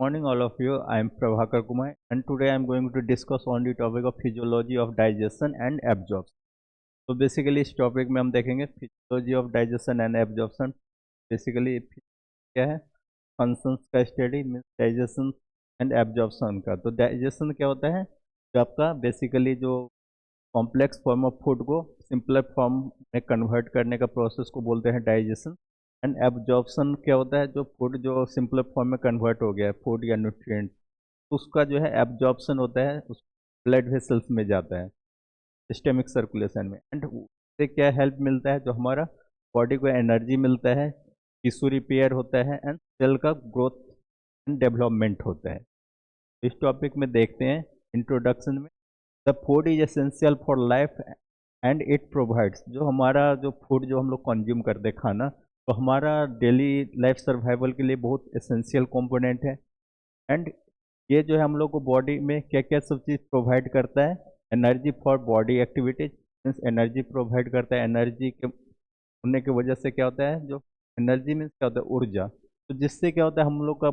Morning, all of you. I am Prabhakar Kumar, and today I am going to discuss on the topic of physiology of digestion and absorption. तो basically इस topic में हम देखेंगे physiology of digestion and absorption. Basically क्या है, functions का study means digestion and absorption का। तो डाइजेशन क्या होता है, जो आपका बेसिकली जो कॉम्प्लेक्स फॉर्म ऑफ फूड को सिंपलर फॉर्म में कन्वर्ट करने का प्रोसेस को बोलते हैं डाइजेशन। एंड एब्जॉर्प्शन क्या होता है, जो फूड जो सिंपलर फॉर्म में कन्वर्ट हो गया है फूड या न्यूट्रिएंट, उसका जो है एब्जॉर्प्शन होता है, उस ब्लड वेसल्स में जाता है, सिस्टेमिक सर्कुलेशन में। एंड उससे क्या हेल्प मिलता है, जो हमारा बॉडी को एनर्जी मिलता है, टिश्यू रिपेयर होता है एंड सेल का ग्रोथ एंड डेवलपमेंट होता है। इस टॉपिक में देखते हैं इंट्रोडक्शन में, the food is essential for life and it provides. जो हमारा जो फूड जो हम लोग कंज्यूम करते हैं खाना, तो हमारा डेली लाइफ सर्वाइवल के लिए बहुत एसेंशियल कंपोनेंट है। एंड ये जो है हम लोग को बॉडी में क्या क्या सब चीज़ प्रोवाइड करता है, energy for body activities means energy provide करता है। एनर्जी के होने की वजह से क्या होता है, जो एनर्जी मीन्स क्या होता है, ऊर्जा। तो जिससे क्या होता है, हम लोग का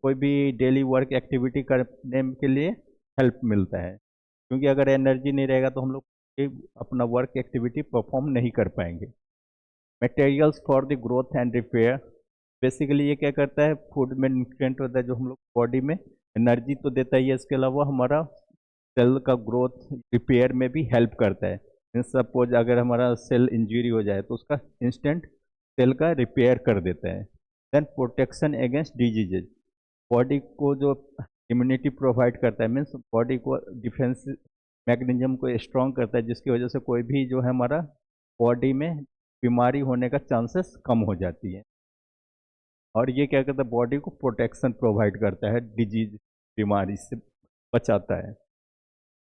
कोई भी डेली वर्क एक्टिविटी करने के लिए हेल्प मिलता है। क्योंकि अगर एनर्जी नहीं रहेगा तो हम लोग अपना वर्क एक्टिविटी परफॉर्म नहीं कर पाएंगे। Materials for the growth and repair, basically ये क्या करता है, फूड में न्यूट्रिएंट होता है जो हम लोग बॉडी में एनर्जी तो देता ही है, इसके अलावा हमारा सेल का ग्रोथ रिपेयर में भी हेल्प करता है। सपोज अगर हमारा सेल इंजरी हो जाए तो उसका इंस्टेंट सेल का रिपेयर कर देता है। Then protection against diseases, body को जो इम्यूनिटी प्रोवाइड करता है, मीन्स बॉडी को डिफेंस मैकेनिज्म को स्ट्रॉन्ग करता है, जिसकी वजह से कोई भी जो है हमारा बॉडी में बीमारी होने का चांसेस कम हो जाती है। और ये क्या करता है, बॉडी को प्रोटेक्शन प्रोवाइड करता है, डिजीज बीमारी से बचाता है।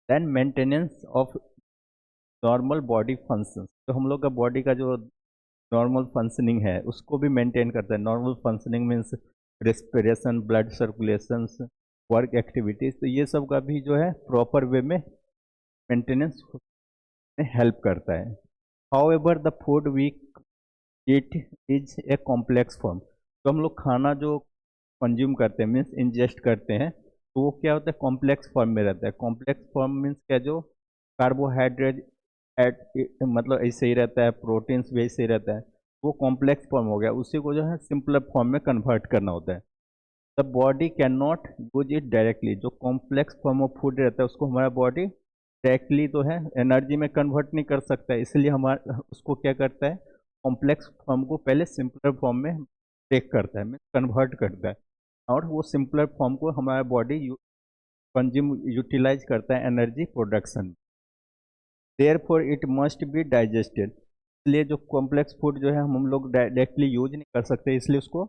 Then maintenance of normal body functions, तो हम लोग का बॉडी का जो नॉर्मल फंक्शनिंग है उसको भी मेंटेन करता है। Normal functioning means respiration, blood circulations, work activities, तो ये सब का भी जो है प्रॉपर वे में मेंटेनेंस में हेल्प करता है। However the food we eat is a complex form, तो हम लोग खाना जो कंज्यूम करते हैं मीन्स इंजेस्ट करते हैं, तो वो क्या होता है, कॉम्प्लेक्स फॉर्म में रहता है। कॉम्प्लेक्स फॉर्म मीन्स क्या, जो कार्बोहाइड्रेट मतलब ऐसे ही रहता है, प्रोटीन्स भी ऐसे ही रहता है, वो कॉम्प्लेक्स फॉर्म हो गया, उसी को जो है सिंपलर फॉर्म में कन्वर्ट करना होता है। The body can not use it directly, जो कॉम्प्लेक्स फॉर्म ऑफ फूड रहता है उसको हमारा बॉडी डायरेक्टली तो है एनर्जी में कन्वर्ट नहीं कर सकता है, इसलिए हमारा उसको क्या करता है, कॉम्प्लेक्स फॉर्म को पहले सिंपलर फॉर्म में ब्रेक करता है, मीन कन्वर्ट करता है, और वो सिंपलर फॉर्म को हमारा बॉडी कंज्यूम यूटिलाइज करता है energy production. Therefore it must be digested, इसलिए जो कॉम्प्लेक्स फूड जो है हम लोग डायरेक्टली यूज नहीं कर सकते, इसलिए उसको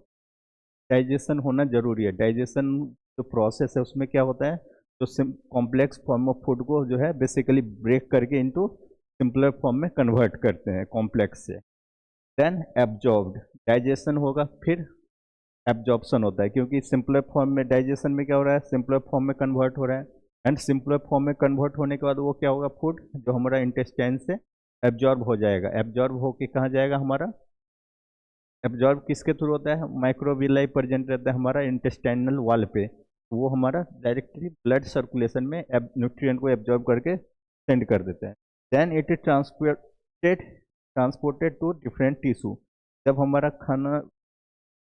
डाइजेशन होना जरूरी है। डाइजेशन जो प्रोसेस है उसमें क्या होता है, जो कॉम्प्लेक्स फॉर्म ऑफ फूड को जो है बेसिकली ब्रेक करके इनटू सिंपलर फॉर्म में कन्वर्ट करते हैं कॉम्प्लेक्स से। देन एब्जॉर्ब्ड, डाइजेशन होगा, फिर एब्जॉर्प्शन होता है, क्योंकि सिंपलर फॉर्म में डाइजेशन में क्या हो रहा है, सिंपलर फॉर्म में कन्वर्ट हो रहा है। एंड सिंपलर फॉर्म में कन्वर्ट होने के बाद वो क्या होगा, फूड जो हमारा इंटेस्टाइन से एब्जॉर्ब हो जाएगा। एब्जॉर्ब होके कहाँ जाएगा हमारा, एब्जॉर्ब किसके थ्रू होता है, माइक्रोविलाई प्रेजेंट रहता है हमारा इंटेस्टाइनल वॉल पे, वो हमारा डायरेक्टली ब्लड सर्कुलेशन में न्यूट्रिएंट को एब्जॉर्ब करके सेंड कर देता है। Then it is transported to different tissue, जब हमारा खाना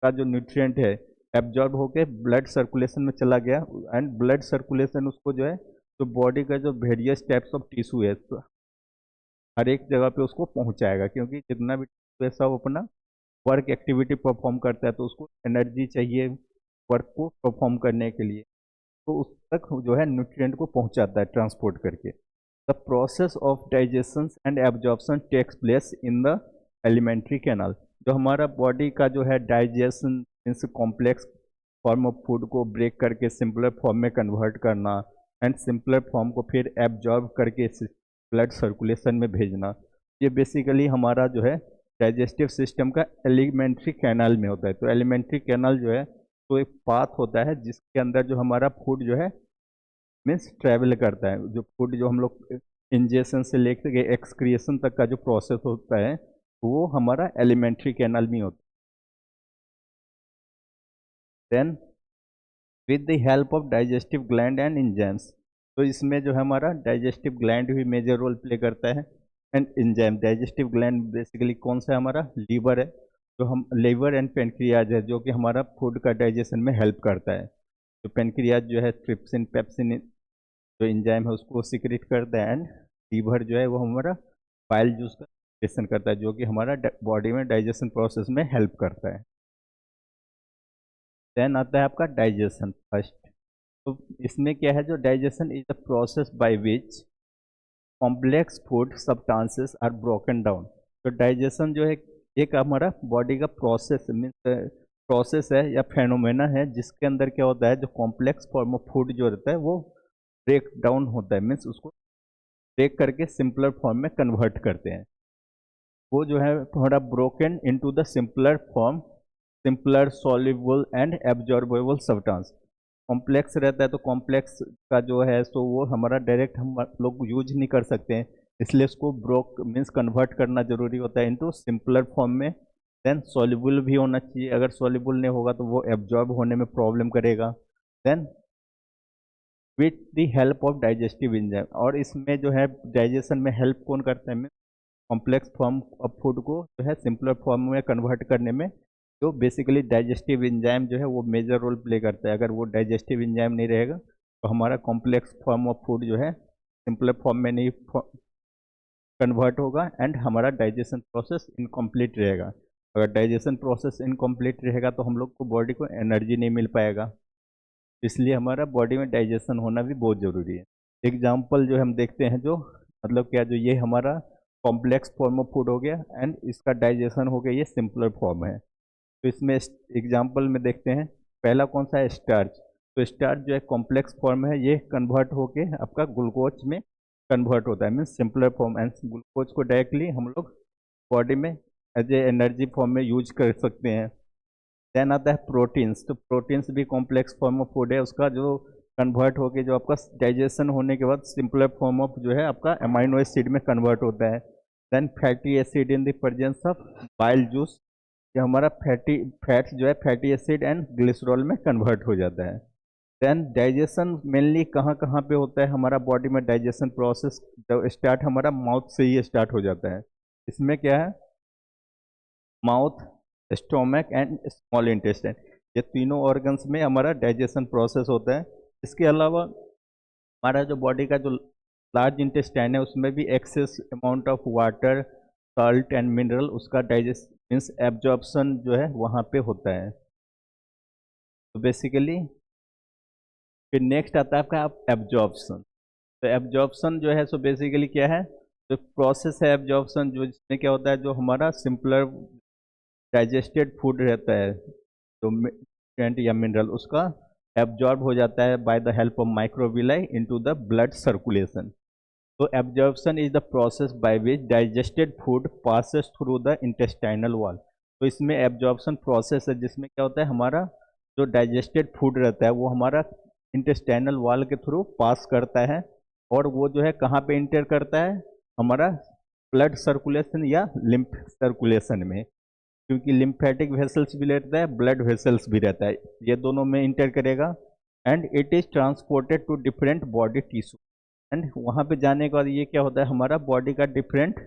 का जो न्यूट्रिएंट है एब्जॉर्ब होके ब्लड सर्कुलेशन में चला गया, एंड ब्लड सर्कुलेशन उसको जो है, तो बॉडी का जो वेरियस टाइप्स ऑफ टिश्यू है, तो हर एक जगह पे उसको पहुंचाएगा, क्योंकि जितना भी tissue है सब अपना वर्क एक्टिविटी परफॉर्म करता है, तो उसको एनर्जी चाहिए वर्क को परफॉर्म करने के लिए, तो उस तक जो है न्यूट्रिएंट को पहुंचाता है ट्रांसपोर्ट करके। The process of digestion and absorption takes place in the alimentary canal, जो हमारा बॉडी का जो है digestion means complex form of food को ब्रेक करके सिंपलर फॉर्म में कन्वर्ट करना, एंड सिंपलर फॉर्म को फिर एब्जॉर्ब करके ब्लड सर्कुलेशन में भेजना, ये बेसिकली हमारा जो है डाइजेस्टिव सिस्टम का एलिमेंट्री कैनाल में होता है। तो एलिमेंट्री कैनाल जो है, तो एक पाथ होता है जिसके अंदर जो हमारा फूड जो है मीन्स ट्रैवल करता है, जो फूड जो हम लोग इंजेक्शन से लेकर एक्सक्रिएशन तक का जो प्रोसेस होता है, वो हमारा एलिमेंट्री कैनाल में होता है। Then with the help of digestive gland and enzymes. तो इसमें जो है हमारा डाइजेस्टिव ग्लैंड भी मेजर रोल प्ले करता है and enzyme. Digestive gland basically कौन सा है, हमारा लीवर है। जो हम लीवर एंड पेनक्रियाज है जो कि हमारा फूड का डाइजेशन में हेल्प करता है। तो पेनक्रियाज जो है ट्रिप्सिन पेप्सिन जो एंजाइम है उसको सिक्रेट करता है, एंड लीवर जो है वो हमारा बाइल जूस का डाइजेशन करता है जो कि हमारा बॉडी में डाइजेशन प्रोसेस में हेल्प करता है। देन आता है आपका डाइजेशन फर्स्ट। तो इसमें क्या है, जो digestion is the process by which complex food substances are broken down. तो डाइजेशन जो है एक हमारा बॉडी का प्रोसेस मीन्स प्रोसेस है या फेनोमेना है जिसके अंदर क्या होता है, जो कॉम्प्लेक्स फॉर्म ऑफ फूड जो रहता है वो ब्रेक डाउन होता है, मीन्स उसको ब्रेक करके सिंपलर फॉर्म में कन्वर्ट करते हैं। वो जो है थोड़ा broken into the simpler form, simpler soluble and absorbable substance. Complex रहता है तो कॉम्प्लेक्स का जो है सो वो हमारा डायरेक्ट हम लोग यूज नहीं कर सकते हैं, इसलिए उसको ब्रोक मीन्स कन्वर्ट करना जरूरी होता है इनटू सिंपलर फॉर्म में। देन सॉल्युबल भी होना चाहिए, अगर सॉल्युबल नहीं होगा तो वो एब्जॉर्ब होने में प्रॉब्लम करेगा। Then with the help of digestive enzyme, और इसमें जो है डाइजेशन में हेल्प कौन करता है, कॉम्प्लेक्स फॉर्म ऑफ फूड को जो है सिंपलर फॉर्म में कन्वर्ट करने में जो बेसिकली डाइजेस्टिव एंजाइम जो है वो मेजर रोल प्ले करता है। अगर वो डाइजेस्टिव एंजाइम नहीं रहेगा तो हमारा कॉम्प्लेक्स फॉर्म ऑफ फूड जो है सिंपलर फॉर्म में नहीं कन्वर्ट होगा एंड हमारा डाइजेशन प्रोसेस इनकम्प्लीट रहेगा। अगर डाइजेशन प्रोसेस इनकम्प्लीट रहेगा तो हम लोग को बॉडी को एनर्जी नहीं मिल पाएगा, इसलिए हमारा बॉडी में डाइजेशन होना भी बहुत ज़रूरी है। एग्जाम्पल जो हम देखते हैं, जो मतलब क्या, जो ये हमारा कॉम्प्लेक्स फॉर्म ऑफ फूड हो गया एंड इसका डाइजेशन हो गया ये सिंपलर फॉर्म है। तो इसमें एग्जाम्पल में देखते हैं, पहला कौन सा है, स्टार्च। तो स्टार्च जो है कॉम्प्लेक्स फॉर्म है, ये कन्वर्ट होके आपका ग्लूकोज में कन्वर्ट होता है means simpler form, and glucose को डायरेक्टली हम लोग बॉडी में एज ए एनर्जी फॉर्म में यूज कर सकते हैं। देन आता है प्रोटीन्स। तो प्रोटीन्स भी कॉम्प्लेक्स फॉर्म ऑफ फूड है, उसका जो कन्वर्ट होके जो आपका डाइजेशन होने के बाद सिंपलर फॉर्म ऑफ जो है आपका अमाइनो एसिड में कन्वर्ट होता है। Then fatty acid in the presence of bile juice, ये हमारा फैट्स जो है फैटी एसिड एंड ग्लिसरॉल में कन्वर्ट हो जाता है। देन डाइजेशन मेनली कहाँ कहाँ पे होता है हमारा बॉडी में, डाइजेशन प्रोसेस जब स्टार्ट हमारा माउथ से ही स्टार्ट हो जाता है। इसमें क्या है, mouth, stomach and small intestine, ये तीनों ऑर्गन्स में हमारा डाइजेशन प्रोसेस होता है। इसके अलावा हमारा जो बॉडी का जो लार्ज इंटेस्टाइन है उसमें भी excess amount of water, salt and mineral उसका डाइजेस्ट मीन्स एब्जॉर्प्शन जो है वहाँ पे होता है। तो बेसिकली फिर नेक्स्ट आता है आपका एब्जॉर्प्शन। तो एब्जॉर्प्शन जो है सो बेसिकली क्या है, जो प्रोसेस है एब्जॉर्प्शन, जो जिसमें क्या होता है, जो हमारा सिंपलर डाइजेस्टेड फूड रहता है जो न्यूट्रिएंट या मिनरल उसका एब्जॉर्ब हो जाता है by the help of microvilli into the blood circulation. तो absorption is the process by which digested food passes through the intestinal wall. तो इसमें एब्जॉर्प्शन प्रोसेस है जिसमें क्या होता है, हमारा जो डाइजेस्टेड फूड रहता है वो हमारा इंटेस्टाइनल वॉल के थ्रू पास करता है, और वो जो है कहाँ पे इंटर करता है, हमारा ब्लड सर्कुलेशन या लिम्फ सर्कुलेशन में, क्योंकि लिम्फेटिक वेसल्स भी रहता है, ब्लड वेसल्स भी रहता है, ये दोनों में इंटर करेगा and it is transported to different body tissue. And वहाँ पे जाने के बाद ये क्या होता है, हमारा बॉडी का डिफरेंट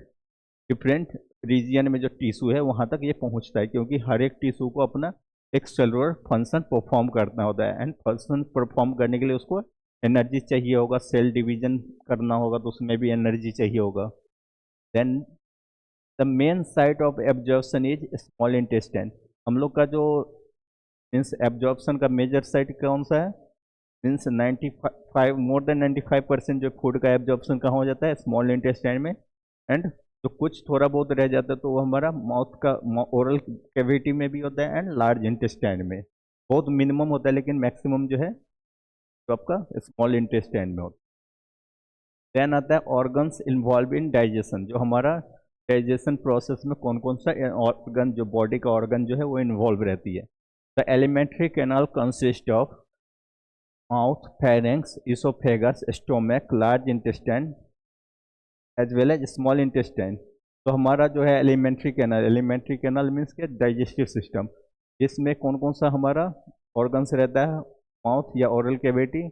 डिफरेंट रीजियन में जो टिश्यू है वहाँ तक ये पहुँचता है, क्योंकि हर एक टिश्यू को अपना एक सेलुलर फंक्शन परफॉर्म करना होता है, एंड फंक्शन परफॉर्म करने के लिए उसको एनर्जी चाहिए होगा, सेल डिवीजन करना होगा तो उसमें भी एनर्जी चाहिए होगा। Then the main site of absorption is small intestine. हम लोग का जो मीन्स एब्जॉर्प्शन का मेजर साइट कौन सा है, मीन्स 95 मोर देन 95% जो फूड का एब्जॉर्प्शन कहाँ हो जाता है, स्मॉल इंटेस्टाइन में। एंड जो कुछ थोड़ा बहुत रह जाता है तो वो हमारा माउथ का ओरल कैविटी में भी होता है एंड लार्ज इंटेस्टाइन में, बहुत मिनिमम होता है लेकिन मैक्सिमम जो है तो आपका स्मॉल इंटेस्टाइन में होता है। देन आता है ऑर्गन्स इन्वॉल्व इन डाइजेशन। जो हमारा डाइजेशन प्रोसेस में कौन कौन सा ऑर्गन, जो बॉडी का ऑर्गन जो है वो इन्वॉल्व रहती है। The alimentary canal consist of mouth, pharynx, oesophagus, stomach, large intestine as well as small intestine. तो हमारा जो है एलिमेंट्री कैनाल मीन्स के डाइजेस्टिव सिस्टम, इसमें कौन कौन सा हमारा ऑर्गन्स रहता है, माउथ या ओरल कैविटी,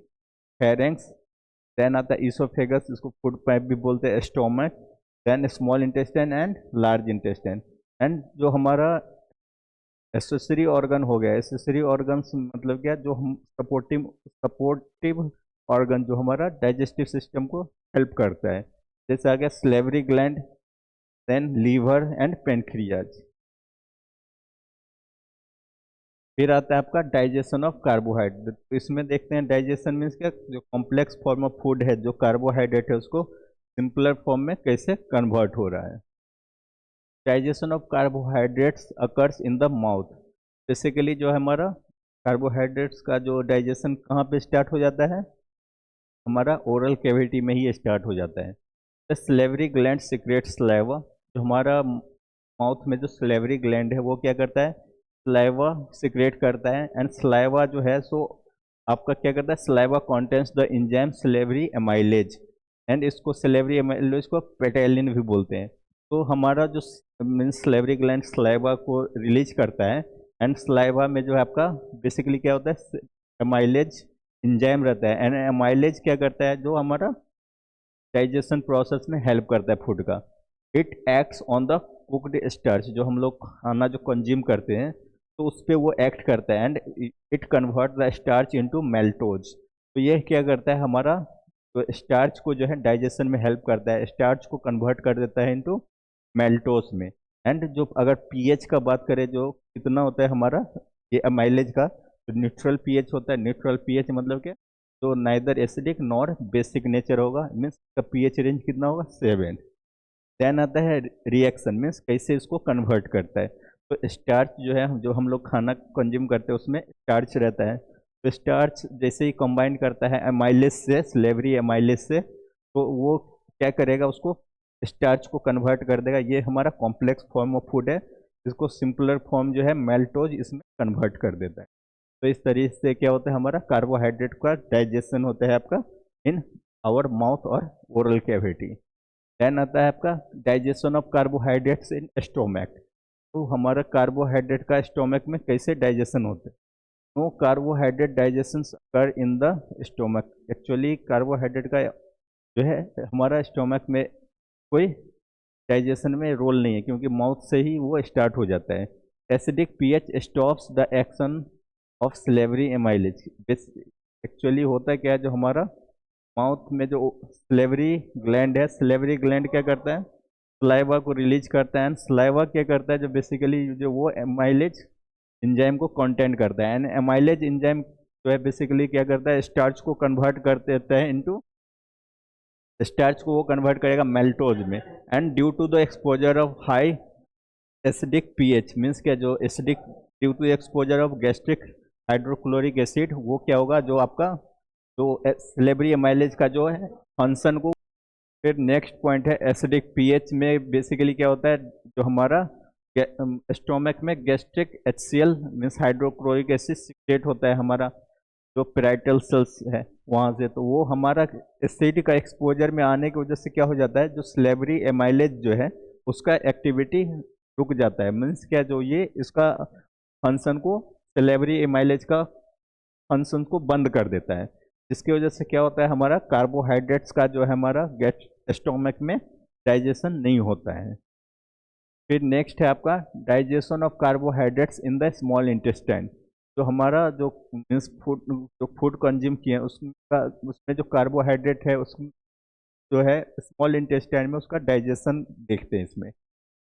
फेरेंक्स, देन आता है ईसोफेगस, इसको फूड पाइप भी बोलते हैं, stomach, then small intestine and large intestine. And जो हमारा एसेसरी ऑर्गन हो गया, एसेसरी ऑर्गन्स मतलब क्या, जो हम सपोर्टिव सपोर्टिव ऑर्गन जो हमारा डाइजेस्टिव सिस्टम को हेल्प करता है, जैसे आ गया salivary gland, then liver and pancreas. फिर आता है आपका डाइजेशन ऑफ कार्बोहाइड्रेट। तो इसमें देखते हैं डाइजेशन मीन्स क्या, जो कॉम्प्लेक्स फॉर्म ऑफ फूड है, जो कार्बोहाइड्रेट है, उसको सिंपलर फॉर्म में कैसे कन्वर्ट हो रहा है। Digestion of carbohydrates occurs in the mouth. Basically जो है हमारा कार्बोहाइड्रेट्स का जो डाइजेशन कहाँ पे स्टार्ट हो जाता है, हमारा ओरल कैविटी में ही स्टार्ट हो जाता है। The salivary gland secrete saliva. जो हमारा माउथ में जो स्लेवरी ग्लैंड है वो क्या करता है, स्लाइवा सिक्रेट करता है। एंड स्लाइवा जो है सो आपका क्या करता है, saliva contents the enzyme slavery amylase, and इसको स्लेवरी एमाइलेज को पेटेलिन भी बोलते हैं। तो हमारा जो मीन्स स्लेवरी ग्लैंड स्लाइवा को रिलीज करता है, एंड स्लाइवा में जो है आपका बेसिकली क्या होता है, एमाइलेज एंजाइम रहता है। एंड एमाइलेज क्या करता है, जो हमारा डाइजेशन प्रोसेस में हेल्प करता है फूड का। It acts on the cooked starch. जो हम लोग खाना जो कंज्यूम करते हैं तो उस पर वो एक्ट करता है, and it convert the starch into maltose. तो ये क्या करता है, हमारा तो स्टार्च को जो है डाइजेशन में हेल्प करता है, स्टार्च को कन्वर्ट कर देता है इनटू मेल्टोज में। एंड जो अगर पीएच का बात करें, जो कितना होता है हमारा ये अमाइलेज का, तो न्यूट्रल पीएच होता है। न्यूट्रल पीएच मतलब क्या, तो neither acidic nor basic nature होगा, मीन्स का पीएच रेंज कितना होगा, 7। देन आता है रिएक्शन, मीन्स कैसे इसको कन्वर्ट करता है। तो स्टार्च जो है, जो हम लोग खाना कंज्यूम करते हैं उसमें स्टार्च रहता है, तो स्टार्च जैसे ही कंबाइन करता है एमाइलेज से, स्लेवरी एमाइलेज से, तो वो क्या करेगा, उसको स्टार्च को कन्वर्ट कर देगा। ये हमारा कॉम्प्लेक्स फॉर्म ऑफ फूड है, इसको सिंपलर फॉर्म जो है मेल्टोज इसमें कन्वर्ट कर देता है। तो इस तरीके से क्या होता है, हमारा कार्बोहाइड्रेट का डाइजेशन होता है आपका इन आवर माउथ और ओरल कैविटी। देन आता है आपका digestion of carbohydrates in stomach. तो हमारा कार्बोहाइड्रेट का स्टोमक में कैसे डाइजेशन होता है, नो कार्बोहाइड्रेट डाइजेशन कर in the stomach. Actually carbohydrate का जो है हमारा स्टोमक में कोई डाइजेशन में रोल नहीं है, क्योंकि माउथ से ही वो स्टार्ट हो जाता है। Acidic pH stops the action of slavery amylase. Actually होता है क्या है, जो हमारा माउथ में जो स्लेवरी ग्लैंड है, स्लेवरी ग्लैंड क्या करता है, स्लाइवा को रिलीज करता है। एंड स्लाइवा क्या करता है, जो बेसिकली जो वो एमाइलेज एंजाइम को कंटेंट करता है। एंड एमाइलेज एंजाइम जो है बेसिकली क्या करता है, स्टार्च को कन्वर्ट कर देता है इनटू, स्टार्च को वो कन्वर्ट करेगा मेल्टोज में। And due to the exposure of high acidic pH, means क्या, जो acidic due to exposure of gastric hydrochloric acid, वो क्या होगा, जो आपका जो स्लेवरी एमाइलेज का जो है फंक्शन को। फिर नेक्स्ट पॉइंट है एसिडिक पीएच में बेसिकली क्या होता है, जो हमारा स्टोमक में gastric HCl means hydrochloric acid secret होता है हमारा जो पेराइटल सेल्स है वहाँ से। तो वो हमारा एसिड का एक्सपोजर में आने की वजह से क्या हो जाता है, जो स्लेवरी एमाइलेज जो है उसका एक्टिविटी रुक जाता है। मीन्स क्या, जो ये इसका फंक्शन को, स्लेवरी एमाइलेज का फंक्शन को बंद कर देता है, जिसकी वजह से क्या होता है, हमारा कार्बोहाइड्रेट्स का जो है हमारा स्टोमक में डाइजेशन नहीं होता है। फिर नेक्स्ट है आपका digestion of carbohydrates in the small intestine. जो हमारा जो मीन्स फूड, जो फूड कंज्यूम किए उसका, उसमें जो कार्बोहाइड्रेट है उस जो है स्मॉल इंटेस्टाइन में उसका डाइजेशन देखते हैं इसमें।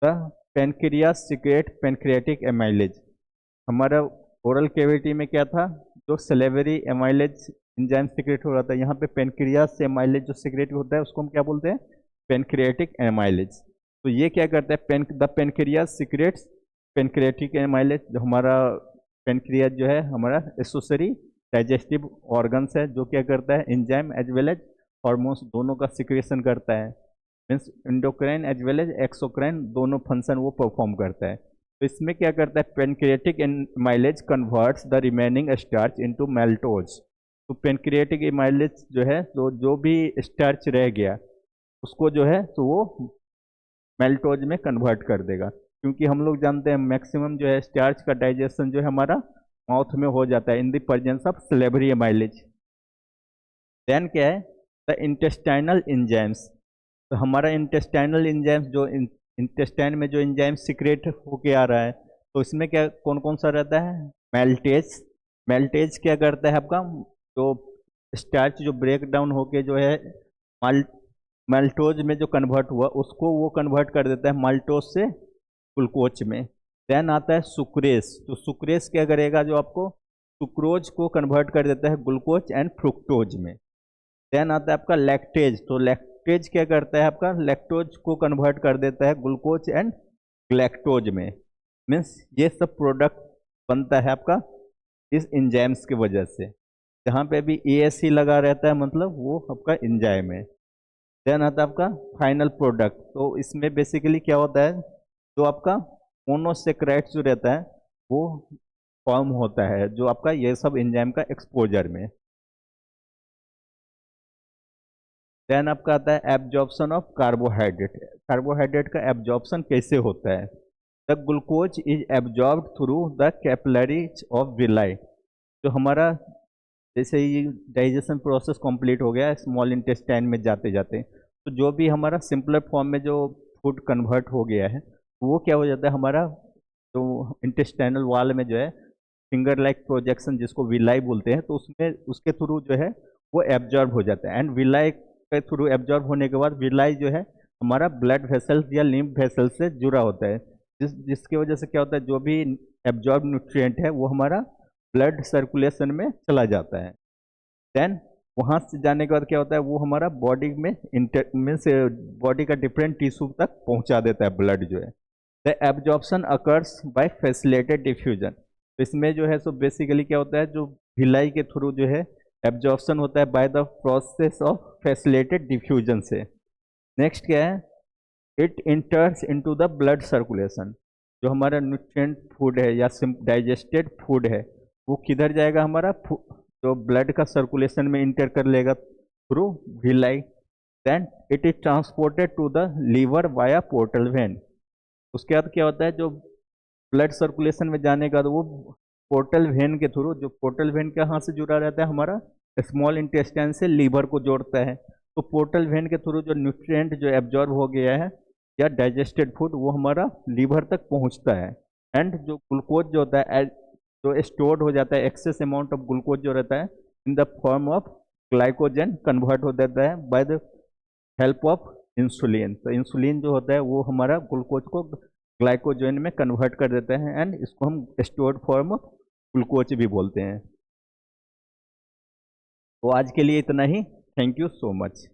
The pancreas secrete pancreatic amylase. हमारा ओरल कैविटी में क्या था, जो स्लेवरी एमाइलेज एंजाइम सिक्रेट हो रहा था, यहाँ पे पेनक्रियास से एमाइलेज जो सिक्रेट होता है उसको हम क्या बोलते हैं, पेनक्रियाटिक एमाइलेज। तो ये क्या करता है, the pancreas secretes pancreatic amylase. जो हमारा पेनक्रियास जो है हमारा एसोसरी डाइजेस्टिव ऑर्गन्स है, जो क्या करता है, enzyme as well as hormones दोनों का सिक्रेशन करता है। Means endocrine as well as exocrine दोनों फंक्शन वो परफॉर्म करता है। तो इसमें क्या करता है, pancreatic amylase converts the remaining starch into maltose. तो पेनक्रियाटिक एमाइलेज जो है, तो जो भी स्टार्च रह गया उसको जो है तो वो मेल्टोज में कन्वर्ट कर देगा। क्योंकि हम लोग जानते हैं मैक्सिमम जो है स्टार्च का डाइजेशन जो है हमारा माउथ में हो जाता है in the presence of salivary amylase. Then क्या है, द इंटेस्टाइनल एंजाइम्स। तो हमारा इंटेस्टाइनल एंजाइम्स जो इंटेस्टाइन में जो एंजाइम सिक्रेट होके आ रहा है, तो इसमें क्या कौन कौन सा रहता है, मेल्टेज। मेल्टेज क्या करता है आपका, जो स्टार्च जो ब्रेक डाउन होके जो है माल्टोज में जो कन्वर्ट हुआ उसको वो कन्वर्ट कर देता है माल्टोज से ग्लूकोज में। देन आता है सुक्रेस। तो सुक्रेस क्या करेगा, जो आपको सुक्रोज को कन्वर्ट कर देता है ग्लूकोज एंड फ्रुक्टोज में। देन आता है आपका लैक्टेज। तो लैक्टेज क्या करता है, आपका लैक्टोज को कन्वर्ट कर देता है ग्लूकोज एंड ग्लैक्टोज में। मीन्स ये सब प्रोडक्ट बनता है आपका इस एंजाइम्स की वजह से। जहाँ पे भी ASC लगा रहता है मतलब वो आपका एंजाइम है। देन आता है आपका फाइनल प्रोडक्ट। तो इसमें बेसिकली क्या होता है, जो आपका मोनोसेक्राइड्स जो रहता है वो फॉर्म होता है जो आपका ये सब एंजाइम का एक्सपोजर में। देन आपका आता है एब्जॉर्प्शन ऑफ कार्बोहाइड्रेट। कार्बोहाइड्रेट का एब्जॉर्प्शन कैसे होता है, the glucose is absorbed through the capillaries of villi. जो हमारा जैसे ही डाइजेशन प्रोसेस कंप्लीट हो गया स्मॉल इंटेस्टाइन में जाते जाते, तो जो भी हमारा सिंपलर फॉर्म में जो फूड कन्वर्ट हो गया है वो क्या हो जाता है, हमारा जो इंटेस्टाइनल वॉल में जो है फिंगर लाइक प्रोजेक्शन जिसको विलाई बोलते हैं, तो उसमें उसके थ्रू जो है वो एब्जॉर्ब हो जाता है। एंड विलाई के थ्रू एब्जॉर्ब होने के बाद विलाई जो है हमारा ब्लड वेसल्स या लिम्फ वेसल्स से जुड़ा होता है, जिसकी वजह से क्या होता है, जो भी एब्जॉर्ब न्यूट्रिएंट है वो हमारा ब्लड सर्कुलेशन में चला जाता है। देन वहाँ से जाने के बाद क्या होता है, वो हमारा बॉडी में मीन्स बॉडी का डिफरेंट टिश्यू तक पहुँचा देता है ब्लड जो है। The absorption occurs by facilitated diffusion. तो इसमें जो है सो बेसिकली क्या होता है, जो भिलाई के थ्रू जो है एब्जॉर्प्शन होता है by the process of facilitated diffusion से। नेक्स्ट क्या है, it इंटर्स into the blood circulation. जो हमारा न्यूट्रिएंट फूड है या डाइजेस्टेड फूड है वो किधर जाएगा, हमारा जो ब्लड का सर्कुलेशन में इंटर कर लेगा through villi. Then it is transported to the liver via portal vein. उसके बाद क्या होता है, जो ब्लड सर्कुलेशन में जाने का तो वो पोर्टल वेन के थ्रू, जो पोर्टल वेन कहाँ से जुड़ा रहता है, हमारा स्मॉल इंटेस्टाइन से लीवर को जोड़ता है। तो पोर्टल वेन के थ्रू जो न्यूट्रिएंट जो एब्जॉर्ब हो गया है या डाइजेस्टेड फूड वो हमारा लीवर तक पहुंचता है। एंड जो ग्लूकोज जो होता है जो स्टोर्ड हो जाता है, एक्सेस अमाउंट ऑफ ग्लूकोज जो रहता है in the form of glycogen convert हो जाता है by the help of insulin. तो इंसुलिन जो होता है वो हमारा ग्लूकोज को ग्लाइकोजन में कन्वर्ट कर देते हैं एंड इसको हम स्टोर्ड फॉर्म ऑफ ग्लूकोज भी बोलते हैं। तो आज के लिए इतना ही। Thank you so much.